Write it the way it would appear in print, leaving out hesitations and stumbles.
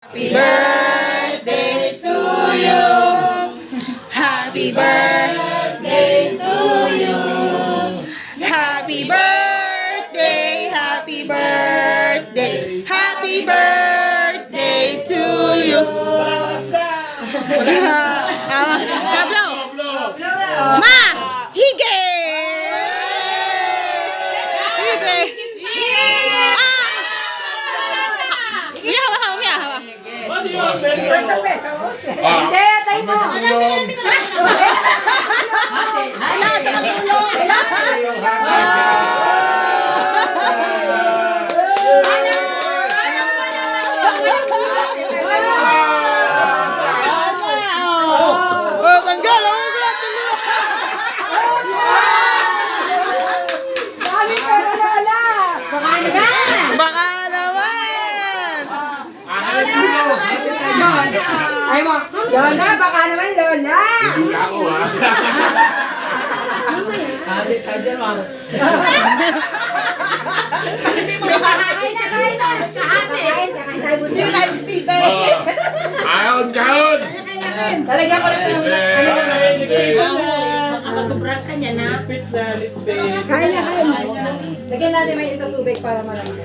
Happy birthday to you. Happy birthday to you. Happy birthday, happy birthday, happy birthday to you. Pablo, Ma, hige. Hindi, tayo mo. Hala, tumagulong. Oh, tanggal. Oh, Dami pa na Lola. Baka naman. baka naman. Ay mo, Lola, baka naman Lola. Hindi ako ha. Kaon, kaon! Talagyan ko na ito. Baka masubrang ka niya na. Kain na, kain. Lagyan natin may ito tubig para malamig.